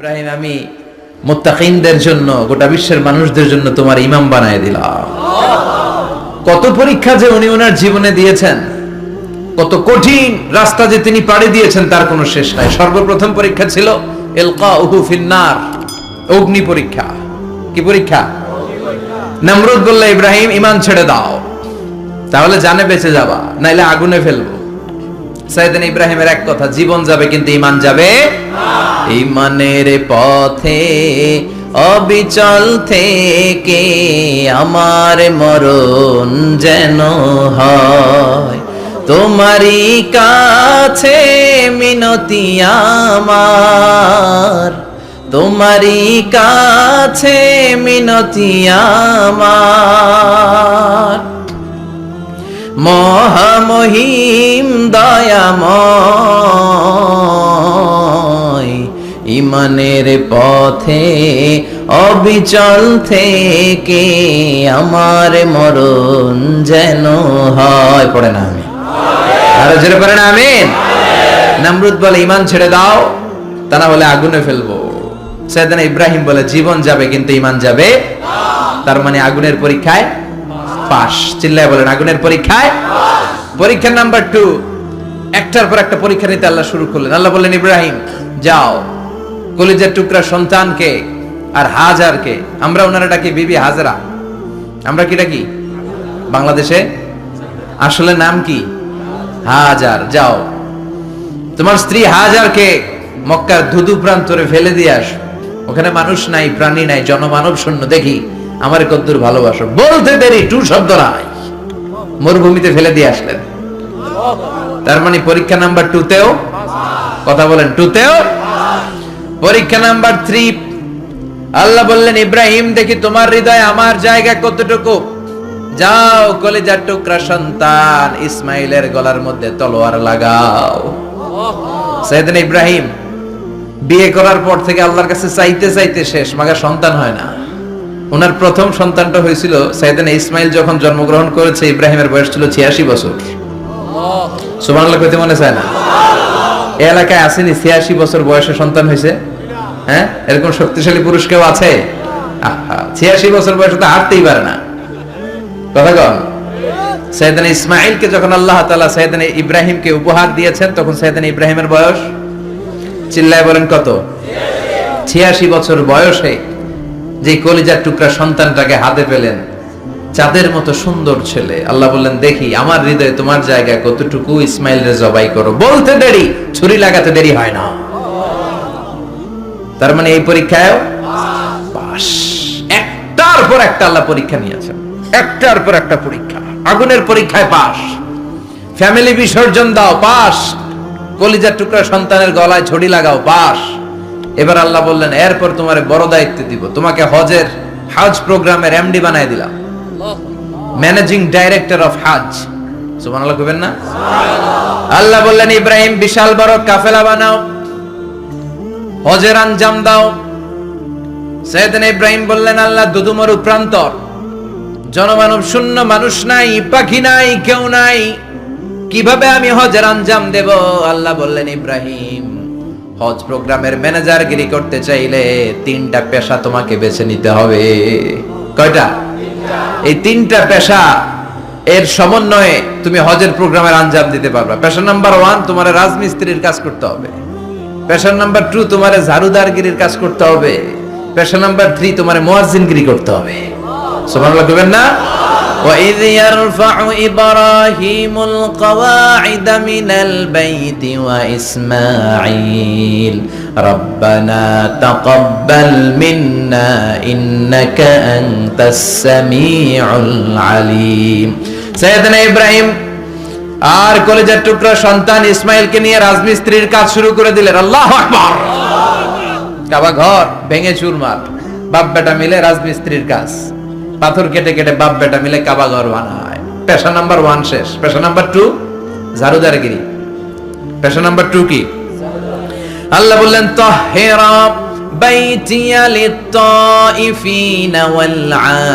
ইব্রাহিম, আমি মুত্তাকিনদের জন্য, গোটা বিশ্বের মানুষদের জন্য তোমার ইমাম বানায় দিলাম। কত পরীক্ষা যে উনি ওনার জীবনে দিয়েছেন, কত কঠিন রাস্তা যে তিনি পাড়ি দিয়েছেন তার কোনো শেষ নাই। সর্বপ্রথম পরীক্ষা ছিল ইলকাউহু ফিন্নার, অগ্নি পরীক্ষা। কি পরীক্ষা? নমরুদ বলল, ইব্রাহিম ঈমান ছেড়ে দাও, তাহলে জানে বেঁচে যাবা, নাইলে আগুনে ফেলবো। সাইয়েদনা ইব্রাহিমের এক কথা, জীবন যাবে কিন্তু ঈমান যাবে না। ঈমানের পথে অবিচল থেকে আমার মরণ যেন হয়, তোমারই কাছে মিনতি আমার, তোমারই কাছে মিনতি আমার। মহামহিম দয়াময়, ঈমানের পথে অবিচল থেকে আমার মরণ যেন হয়। পড়ে না আমি আরো জোরে পড়ে না আমিন। নমরুদ বলে, ঈমান ছেড়ে দাও, তা না হলে আগুনে ফেলবো। সাইয়েদনা ইব্রাহিম বলে, জীবন যাবে কিন্তু ঈমান যাবে না। তার মানে আগুনের পরীক্ষায় পাস। চিল্লায় বলেন, আগুনের পরীক্ষায় পরীক্ষা নাম্বার 2। একটার পর একটা পরীক্ষা নিতে আল্লাহ শুরু করলেন। আল্লাহ বললেন, ইব্রাহিম যাও, কলিজার টুকরা সন্তানকে আর হাজারকে, আমরা ওনারা ডাকি বিবি হাজরা, আমরা কি ডাকি বাংলাদেশে, আসলে নাম কি হাজার, যাও তোমার স্ত্রী হাজারকে মক্কার ধুধু প্রান্তরে ফেলে দিয়ে আস। ওখানে মানুষ নাই, প্রাণী নাই, জনমানব শূন্য, দেখি আমার কদ্দুর ভালোবাসো। বলতে দেরি, টু শব্দ নাই, মরুভূমিতে ফেলে দিয়ে আসলেন। তার মানে পরীক্ষা নাম্বার 2 তেও, কথা বলেন, 2 তেও। পরীক্ষা নাম্বার 3, আল্লাহ বললেন, ইব্রাহিম দেখি তোমার হৃদয়ে আমার জায়গা কতটুকু, যাও কলিজার টুকরা সন্তান ইসমাইলের গলার মধ্যে তলোয়ার লাগাও। সাইয়েদনা ইব্রাহিম বিয়ে করার পর থেকে আল্লাহর কাছে চাইতে চাইতে শেষ, মাগা সন্তান হয় না। ওনার প্রথম সন্তানটা হয়েছিল সাইয়েদনা ইসমাইল যখন জন্মগ্রহণ করেছে, ইব্রাহিমের বয়স ছিল 86 বছর। সুবহানাল্লাহ কইতে মনে চায় না? এই এলাকায় আসেনি 86 বছর বয়সে সন্তান হয়েছে? হ্যাঁ, এরকম শক্তিশালী পুরুষ কেউ আছে? 86 বছর বয়সে তো হাঁটতেই পারে না। কথা কন। সাইয়েদনা ইসমাইলকে যখন আল্লাহ তাআলা সাইয়েদনা ইব্রাহিমকে উপহার দিয়েছেন, তখন সাইয়েদনা ইব্রাহিমের বয়স, চিল্লায় বলেন কত? 86 বছর বয়সে যে কলিজার টুকরা সন্তানটাকে হাতে পেলেন, চাঁদের মতো সুন্দর ছেলে। আল্লাহ বললেন, দেখি আমার হৃদয়ে তোমার জায়গা কতটুকু, ইসমাইলরে জবাই করো। বলতে দেরি, ছুরি লাগাতে দেরি হয় না। তার মানে এই পরীক্ষায় পাস। একটার পর একটা আল্লাহ পরীক্ষা নিয়েছেন, একটার পর একটা পরীক্ষা। আগুনের পরীক্ষায় পাস, ফ্যামিলি বিসর্জন দাও, পাস। কলিজার টুকরা সন্তানের গলায় ছড়ি লাগাও, পাস। এবার আল্লাহ বললেন, এরপর তোমার বড় দায়িত্ব দিব, তোমাকে হজ প্রোগ্রামের এমডি বানায় দিলাম, ম্যানেজিং ডাইরেক্টর অফ হজ। সুবহানাল্লাহ কইবেন না? আল্লাহ বললেন, ইব্রাহিম বিশাল বড় কাফেলা বানাও, হজের আঞ্জাম দাও। সাইয়েদনা ইব্রাহিম বললেন, আল্লাহ দুদুমরু প্রান্তর, জনমানব শূন্য, মানুষ নাই, পাখি নাই, কেউ নাই, কিভাবে আমি হজের আঞ্জাম দেব? আল্লাহ বললেন, ইব্রাহিম হজ প্রোগ্রামের ম্যানেজারগিরি করতে চাইলে 3টা পেশা তোমাকে বেছে নিতে হবে। কয়টা? এই 3টা পেশা এর সমন্বয়ে তুমি হজের প্রোগ্রামের আঞ্জাম দিতে পারবে। পেশা নাম্বার 1, তোমার রাজমিস্ত্রির কাজ করতে হবে। পেশা নাম্বার 2, তোমার ঝাড়ুদারগিরির কাজ করতে হবে। পেশা নাম্বার 3, তোমার মুয়াজ্জিনগিরি করতে হবে। সুবহানাল্লাহ কইবেন না? وَإِذْ يَرْفَعُ إِبْرَاهِيمُ الْقَوَاعِدَ مِنَ الْبَيْتِ وَإِسْمَاعِيلُ رَبَّنَا تَقَبَّلْ مِنَّا إِنَّكَ أَنْتَ السَّمِيعُ الْعَلِيمُ। সাইয়েদনা ইব্রাহিম আর কলিজার টুকরা সন্তান ইসমাইলকে নিয়ে রাজমিস্ত্রির কাজ শুরু করে দিলেন। আল্লাহু আকবার। কাবা ঘর ভেঙে চুরমার, বাপ বেটা মিলে রাজমিস্ত্রির কাজ, পাথর কেটে কেটে বাপ বেটা মিলে কাবা ঘর বানায়। পেশা নাম্বার 1 শেষ। পেশা নাম্বার 2 ঝাড়ুদারগিরি। পেশা নাম্বার 2 কি? আল্লাহ বললেন, তাহহিরা বাইতিয়া লিত-তাইফিনা ওয়াল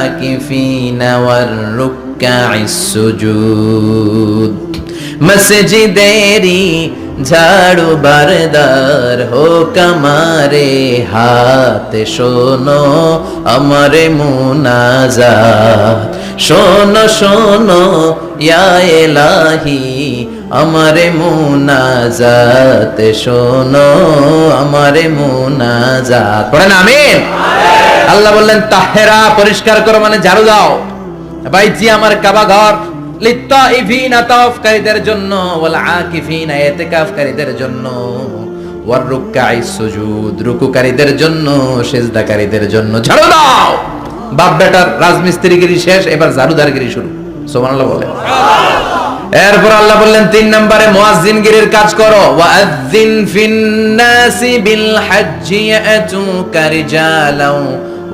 আকিফিনা ওয়ার রুকআইস সুজুদ। মসজিদেরি ঝাড়ু বারদার হোক আমারে হাতে, শোনো আমারে মুনাজাত, শোনো শোনো ইয়া এলাহি আমারে মুনাজাত, শোনো আমারে মুনাজাত। পড়েন আমিন। আল্লাহ বললেন তাহেরা, পরিষ্কার করো মানে ঝাড়ু দাও, বাইজি আমার কাবা ঘর, লিত্তাইফিনা তাওয়াফকারীদের জন্য, ওয়াল আকিফিনা ইতিকাফকারীদের জন্য, ওয়ার রুকআইস সুজুদ রুকুকারীদের জন্য, সিজদাকারীদের জন্য ঝাড়ু দাও। বাপ বেটার রাজমিস্ত্রিগিরি শেষ, এবার ঝাড়ুদারগিরি শুরু। সুবহানাল্লাহ বলেন। এরপর আল্লাহ বললেন 3 নম্বরে মুয়াজ্জিনগিরির কাজ করো, ওয়াআযযিন ফিন-নাসি বিল হাজ্জি ইয়াতুকা রিজালাও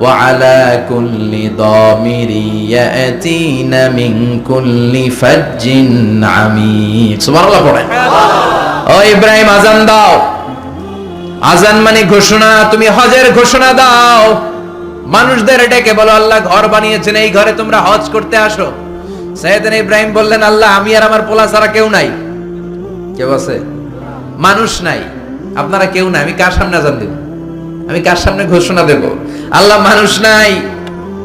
ওয়া আলা কুল্লি দামিরি ইয়াতিনা মিন কুল্লি ফাজ্জিন আমিক। সুবহানাল্লাহ পড়েন। ও ইব্রাহিম আযান দাও। আযান মানে ঘোষণা, তুমি হজের ঘোষণা দাও। মানুষদের ডেকে বলো আল্লাহ ঘর বানিয়েছেন, এই ঘরে তোমরা হজ করতে আসো। সাইয়েদনা ইব্রাহিম বললেন আল্লাহ আমি আর আমার পোলা ছাড়া কেউ নাই। কেউ আছে? মানুষ নাই, আপনারা কেউ নাই, আমি কার সামনে আযান দেব? আমি কার সামনে ঘোষণা দেব? আল্লাহ মানুষ নাই,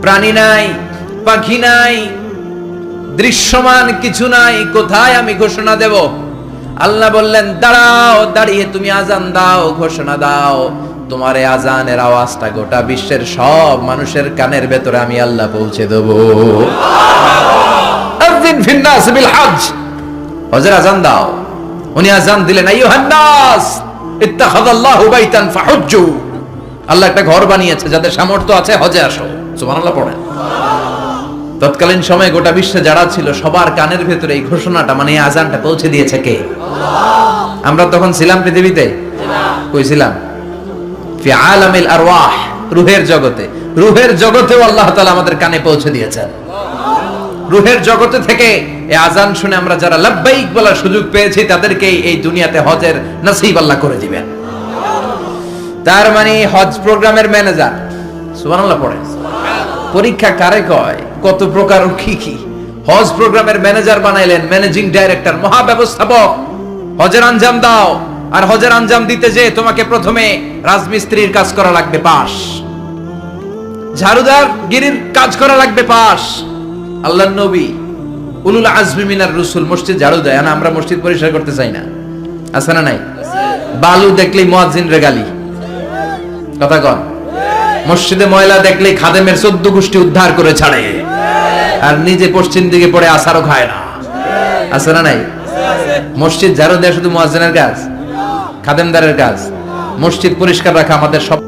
প্রাণী নাই, পাখি নাই, দৃশ্যমান কিছু নাই, কোথায় আমি ঘোষণা দেব? আল্লাহ বললেন দাঁড়াও, দাঁড়িয়ে তুমি আযান দাও, ঘোষণা দাও। তোমার এই আযানের আওয়াজটা গোটা বিশ্বের সব মানুষের কানের ভেতরে আমি আল্লাহ পৌঁছে দেব। আযিন ফিন নাস বিল হজ, হজের আযান দাও। উনি আযান দিলেন আইয়ুহান নাস ইত্তাখাযাল্লাহু বাইতান ফাহুজ্জু, আল্লাহ একটা ঘর বানিয়েছে, যাদের সামর্থ্য আছে হজে আসো। সুবহানাল্লাহ পড়েন। তৎকালীন সময়ে গোটা বিশ্বে যারা ছিল সবার কানের ভেতরে এই ঘোষণাটা মানে এই আযানটা পৌঁছে দিয়েছে কে? আমরা তখন ছিলাম পৃথিবীতে? কই ছিলাম? ফি আলামিল আরওয়াহ, রূহের জগতে। রূহের জগতেও আল্লাহ তাআলা আমাদের কানে পৌঁছে দিয়েছেন। রূহের জগতে থেকে এই আযান শুনে আমরা যারা লাব্বাইক বলার সুযোগ পেয়েছি তাদেরকে এই দুনিয়াতে হজের নসিব আল্লাহ করে দিবেন। তার মানে হজ প্রোগ্রামের ম্যানেজার। সুবহানাল্লাহ পড়ে। পরীক্ষা কারে কয়? কত প্রকার কি কি। হজ প্রোগ্রামের ম্যানেজার বানাইলেন, ম্যানেজিং ডাইরেক্টর, মহাব্যবস্থাপক। হজের আঞ্জাম দাও, আর হজের আঞ্জাম দিতে যে তোমাকে প্রথমে রাজমিস্ত্রির কাজ করা লাগবে পাস, ঝাড়ুদার গিরির কাজ করা লাগবে পাস। আল্লাহর নবী উলুল আজমি মিনার রাসূল মসজিদ ঝাড়ু দেয় না, আমরা মসজিদ পরিষ্কার করতে চাই না, আছে না নাই? বালু দেখলেই মুয়াজ্জিন রে গালি, কথা কন। মসজিদে ময়লা দেখলেই খাদেমের 14 গোষ্ঠী উদ্ধার করে ছাড়ে, আর নিজে পশ্চিম দিকে পড়ে আসারও খায় না, আছে না নাই? মসজিদ ঝাড়ু দেয়া শুধু মুয়াজ্জিনের কাজ? খাদেমদারের কাজ? মসজিদ পরিষ্কার রাখা আমাদের সব